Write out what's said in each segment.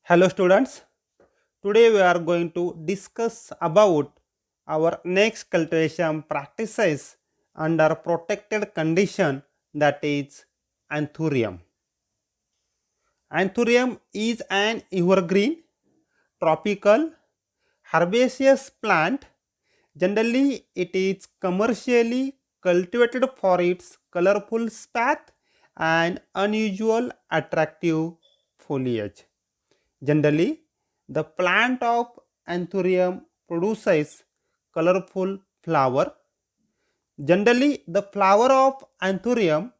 Hello students, today we are going to discuss about our next cultivation practices under protected condition, that is anthurium. Anthurium is an evergreen tropical herbaceous plant. Generally it is commercially cultivated for its colorful spathe and unusual attractive foliage. Generally, the plant of anthurium produces colorful flower. Generally, the flower of anthurium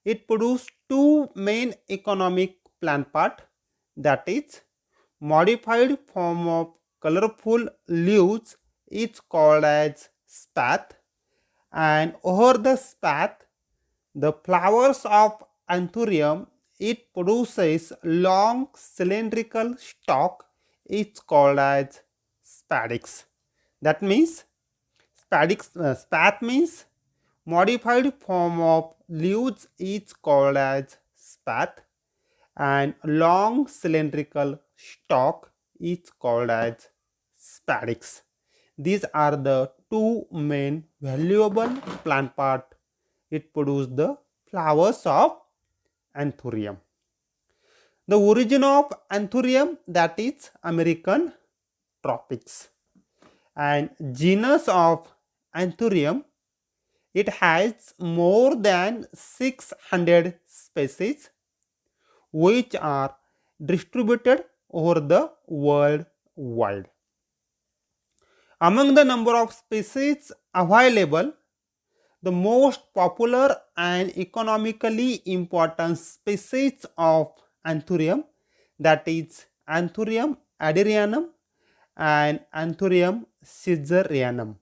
it produces two main economic plant part, that is modified form of colorful leaves is called as spathe, and over the spathe the flowers of anthurium it produces long cylindrical stalk. It's called as spadix. That means spathe means modified form of leaves is called as spathe, and long cylindrical stalk is called as spadix. These are the two main valuable plant part. It produces the flowers of anthurium. The origin of anthurium, that is American tropics, and genus of anthurium it has more than 600 species which are distributed over the world wide. Among the number of species available, the most popular and economically important species of anthurium, that is Anthurium aderianum and Anthurium schizerianum.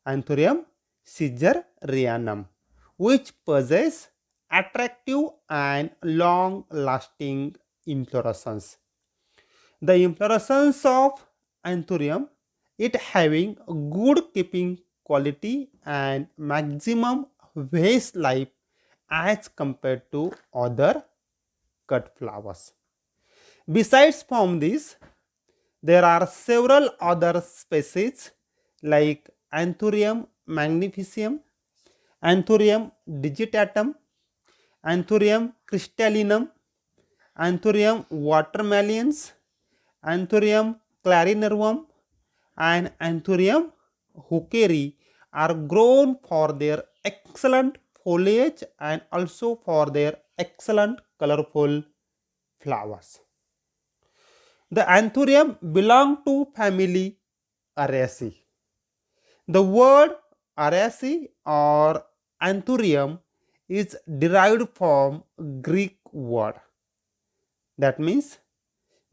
Anthurium schizerianum, which possess attractive and long lasting inflorescence. The inflorescence of anthurium it having good keeping quality and maximum vase life as compared to other cut flowers. Besides from this, there are several other species like Anthurium magnificum, Anthurium digitatum, Anthurium crystallinum, Anthurium watermalians, Anthurium clarinervum, and Anthurium hookeri are grown for their excellent foliage and also for their excellent colorful flowers. The Anthurium belong to family Araceae. The word Araceae or Anthurium is derived from Greek word. That means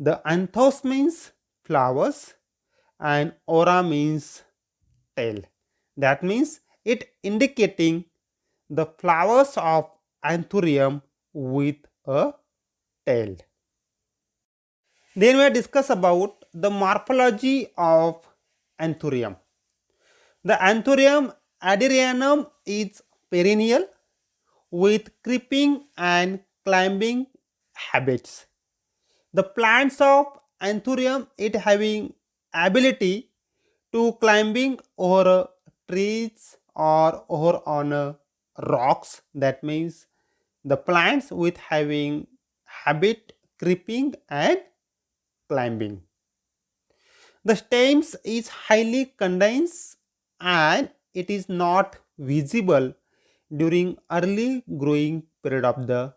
the anthos means flowers and ora means tail. That means it indicating the flowers of anthurium with a tail. Then we discuss about the morphology of anthurium. The Anthurium aderianum is perennial with creeping and climbing habits. The plants of Anthurium it having ability to climbing over trees or over on rocks. That means the plants with having habit creeping and climbing. The stems is highly condensed and it is not visible during early growing period of the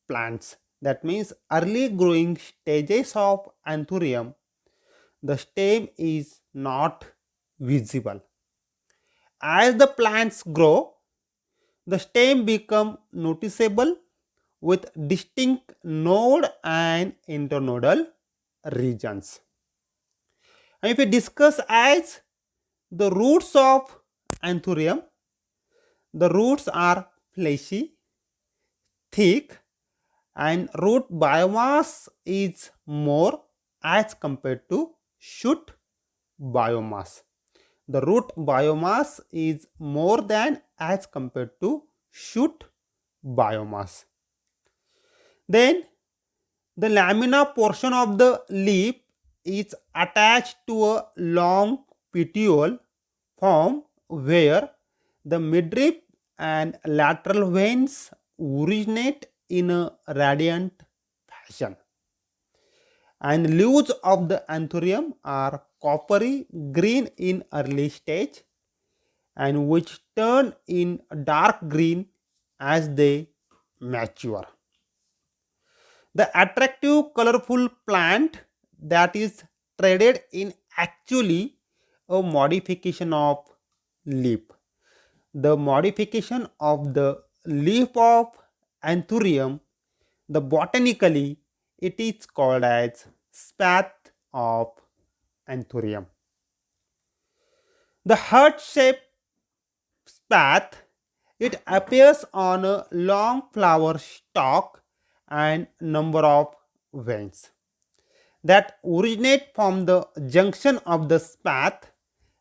plants. That means early growing stages of anthurium, the stem is not visible. As the plants grow, the stem become noticeable with distinct node and internodal regions. And if we discuss as the roots of anthurium, the roots are fleshy, thick, and root biomass is more as compared to shoot biomass. The root biomass is more than as compared to shoot biomass. Then The lamina portion of the leaf is attached to a long petiole form where the midrib and lateral veins originate in a radiant fashion. And leaves of the anthurium are coppery green in early stage and which turn in dark green as they mature. The attractive colorful plant that is traded in actually a modification of leaf. The modification of the leaf of anthurium, the botanically it is called as spathe of anthurium. The heart-shaped spathe, it appears on a long flower stalk and number of veins that originate from the junction of the spathe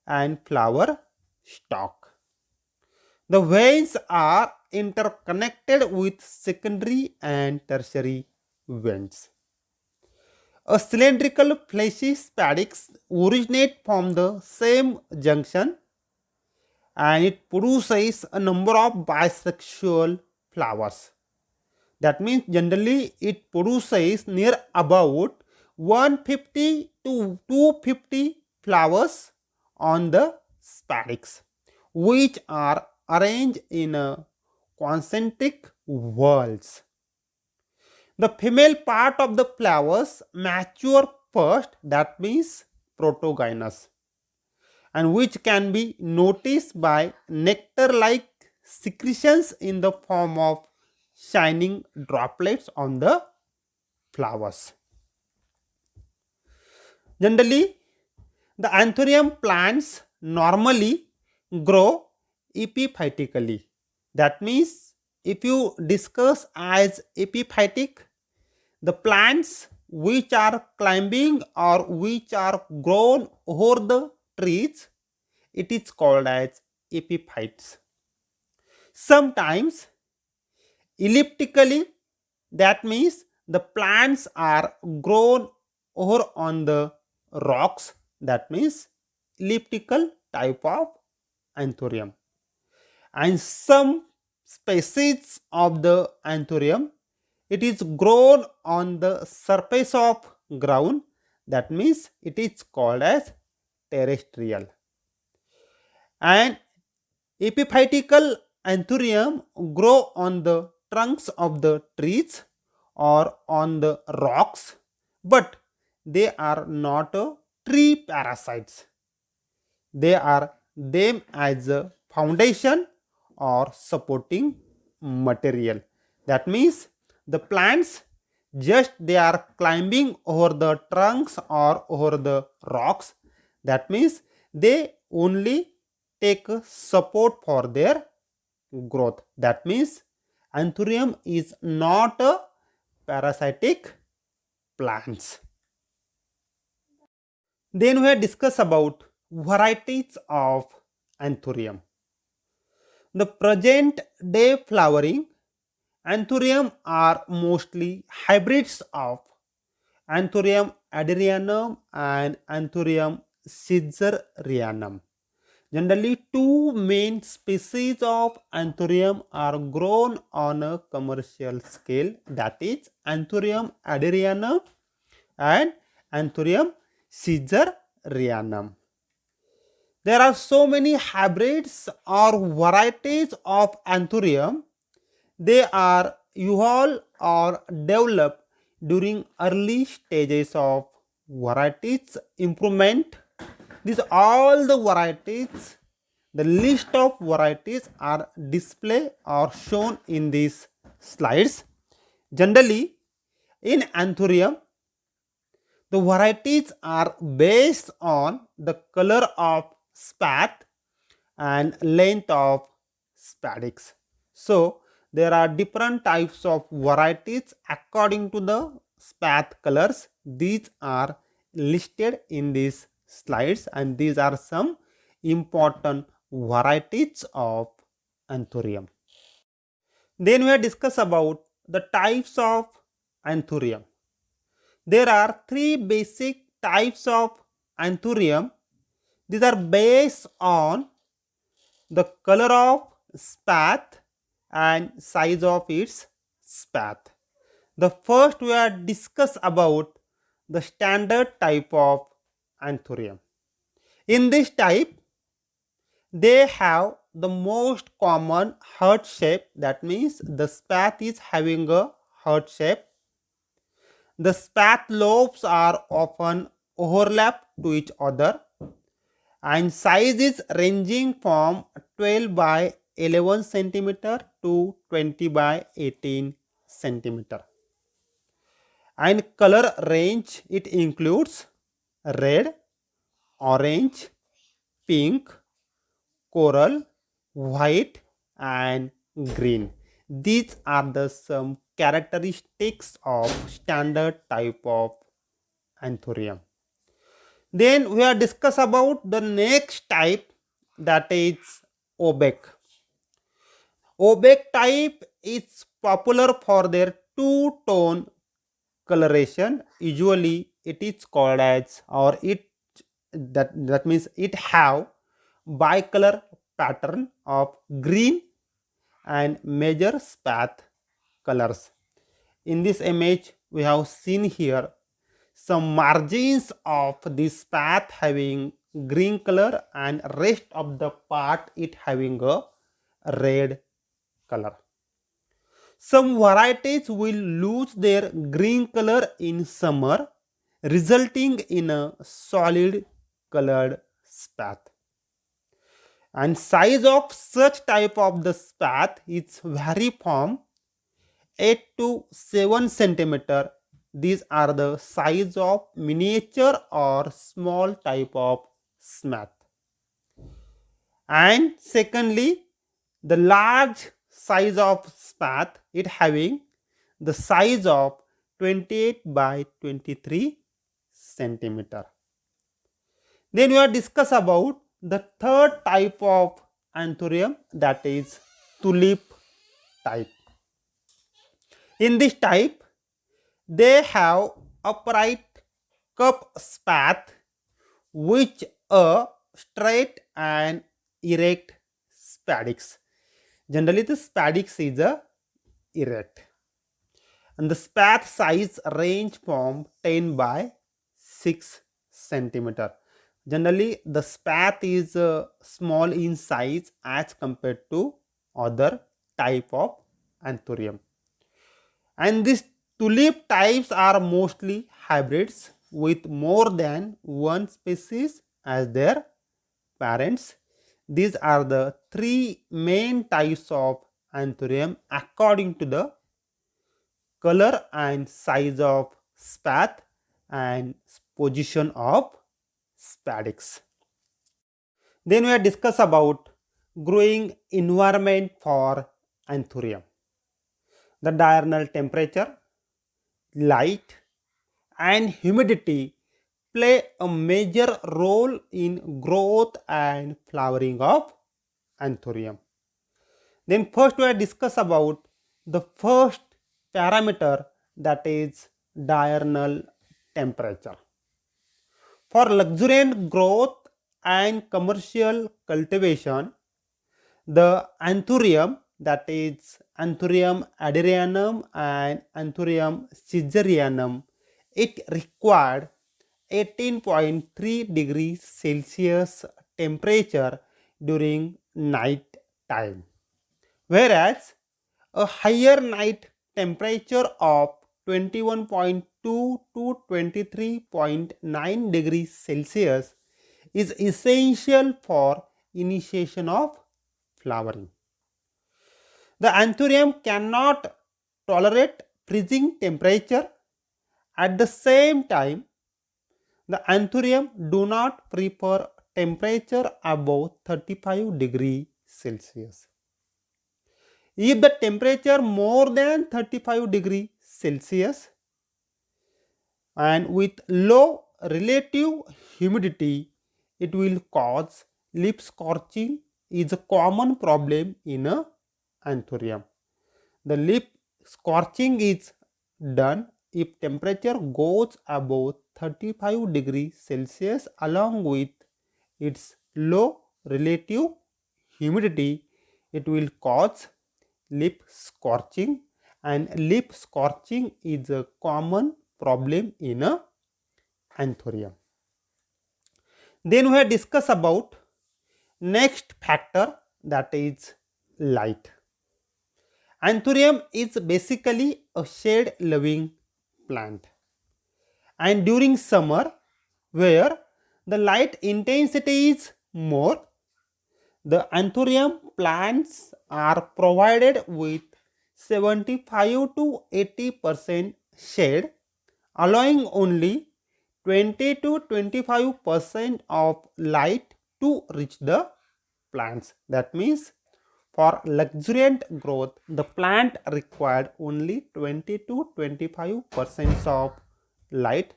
and flower stalk. The veins are interconnected with secondary and tertiary veins. A cylindrical fleshy spadix originate from the same junction and it produces a number of bisexual flowers. That means generally it produces near about 150 to 250 flowers on the spadix, which are arranged in a concentric whorls. The female part of the flowers mature first, that means protogynous, and which can be noticed by nectar-like secretions in the form of shining droplets on the flowers. Generally, the anthurium plants normally grow epiphytically. That means if you discuss as epiphytic, the plants which are climbing or which are grown over the trees, it is called as epiphytes. Sometimes elliptically, that means the plants are grown over on the rocks, that means elliptical type of anthurium. And some species of the anthurium, it is grown on the surface of ground, that means it is called as terrestrial. And epiphytical anthurium grow on the trunks of the trees or on the rocks, but they are not tree parasites. They are them as a foundation or supporting material. That means the plants just they are climbing over the trunks or over the rocks. That means they only take support for their growth. That means anthurium is not a parasitic plants. Then we have discussed about varieties of anthurium. The present day flowering anthurium are mostly hybrids of Anthurium aderianum and Anthurium caesarianum. Generally, two main species of anthurium are grown on a commercial scale, that is Anthurium aderianum and Anthurium caesarianum. There are so many hybrids or varieties of anthurium. They are evolved or developed during early stages of varieties improvement. These all the varieties, the list of varieties are displayed or shown in these slides. Generally, in anthurium, the varieties are based on the color of spathe and length of spadix. So, there are different types of varieties according to the spathe colors. These are listed in these slides and these are some important varieties of anthurium. Then we have discussed about the types of anthurium. There are three basic types of anthurium. These are based on the color of spathe and size of its spathe. The first we are discuss about the standard type of anthurium. In this type, they have the most common heart shape. That means the spathe is having a heart shape. The spathe lobes are often overlap to each other, and size is ranging from 12 by 11 centimeter to 20 by 18 centimeter. And color range, it includes red, orange, pink, coral, white and green. These are the some characteristics of standard type of anthurium. Then we are discuss about the next type, that is obec. Obec type is popular for their two-tone coloration. Usually it is called as, or it that means it have bicolor pattern of green and major spathe colors. In this image we have seen here some margins of this path having green color and rest of the part it having a red color. Some varieties will lose their green color in summer, resulting in a solid colored spathe. And size of such type of the spathe is vary from 8 to 7 centimeter. These are the size of miniature or small type of spathe. And secondly, the large size of spathe, it having the size of 28 by 23 centimeter. Then we are discuss about the third type of anthurium, that is tulip type. In this type, they have upright cup spathe which a straight and erect spadix. Generally the spadix is a erect. And the spathe size range from 10 by 6 centimeter. Generally the spathe is small in size as compared to other type of anthurium. And these tulip types are mostly hybrids with more than one species as their parents. These are the three main types of anthurium according to the color and size of spathe and position of spadix. Then we are discuss about growing environment for anthurium. The diurnal temperature, light and humidity play a major role in growth and flowering of anthurium. Then first we will discuss about the first parameter, that is diurnal temperature. For luxuriant growth and commercial cultivation, the anthurium, that is Anthurium aderianum and Anthurium caesarianum, it required 18.3 degrees Celsius temperature during night time, whereas a higher night temperature of 21.2 to 23.9 degrees Celsius is essential for initiation of flowering. The anthurium cannot tolerate freezing temperature. At the same time, the anthurium do not prefer temperature above 35 degrees Celsius. If the temperature more than 35 degrees Celsius and with low relative humidity, it will cause leaf scorching. Is a common problem in a anthurium. The leaf scorching is done if temperature goes above 35 degrees Celsius along with its low relative humidity, it will cause lip scorching, and lip scorching is a common problem in a anthurium. Then we have discussed about next factor, that is light. Anthurium is basically a shade loving plant, and during summer where the light intensity is more, the anthurium plants are provided with 75 to 80% shade, allowing only 20 to 25% of light to reach the plants. That means for luxuriant growth, the plant required only 20 to 25% of light.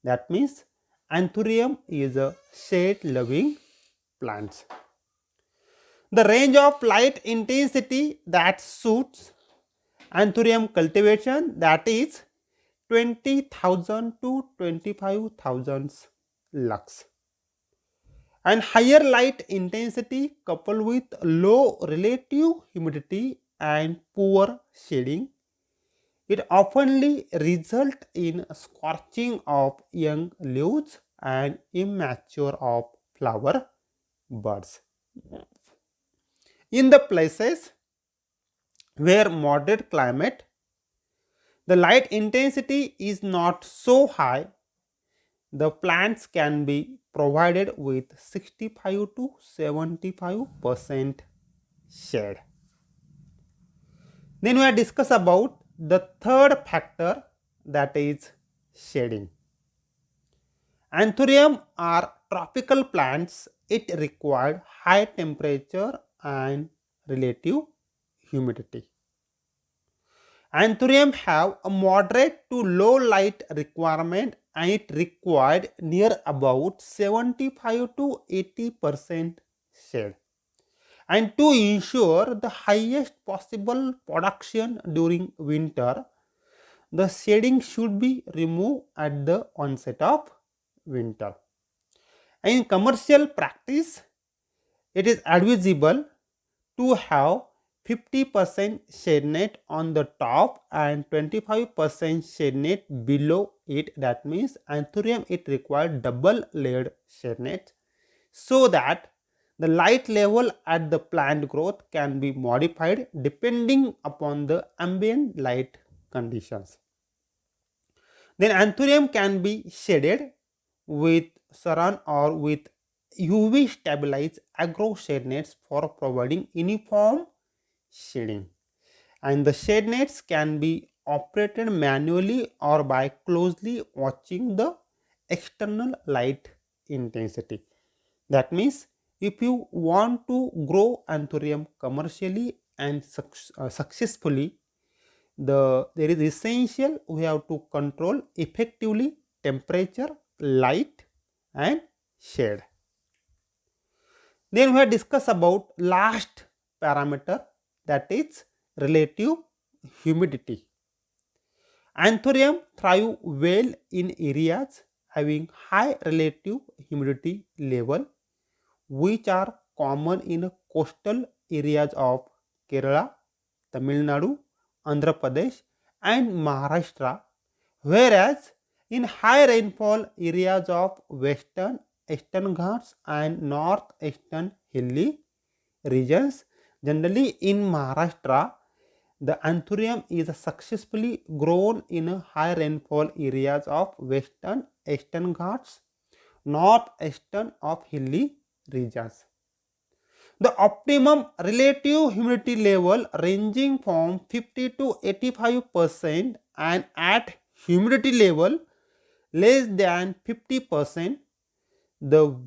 That means anthurium is a shade loving plant. The range of light intensity that suits anthurium cultivation, that is 20,000 to 25,000 lux. And higher light intensity coupled with low relative humidity and poor shading, it oftenly results in scorching of young leaves and immature of flower buds. In the places where moderate climate, the light intensity is not so high, the plants can be provided with 65 to 75% shade. Then we have discussed about the third factor, that is shading. Anthurium are tropical plants. It required high temperature and relative humidity. Anthurium have a moderate to low light requirement, and it required near about 75 to 80% shade. And to ensure the highest possible production during winter, the shading should be removed at the onset of winter. In commercial practice, it is advisable to have 50% shade net on the top and 25% shade net below it. That means anthurium, it requires double layered shade net, so that the light level at the plant growth can be modified depending upon the ambient light conditions. Then anthurium can be shaded with saran or with UV stabilized agro shade nets for providing uniform shading. And the shade nets can be operated manually or by closely watching the external light intensity. That means if you want to grow anthurium commercially and successfully, there is essential we have to control effectively temperature, light and shade. Then we have discussed about last parameter, that is relative humidity. Anthurium thrive well in areas having high relative humidity level, which are common in coastal areas of Kerala, Tamil Nadu, Andhra Pradesh and Maharashtra, whereas in high rainfall areas of western, eastern Ghats and northeastern hilly regions, generally in Maharashtra, the anthurium is successfully grown in high rainfall areas of western, eastern Ghats, northeastern of hilly regions. The optimum relative humidity level ranging from 50 to 85%, and at humidity level less than 50%, the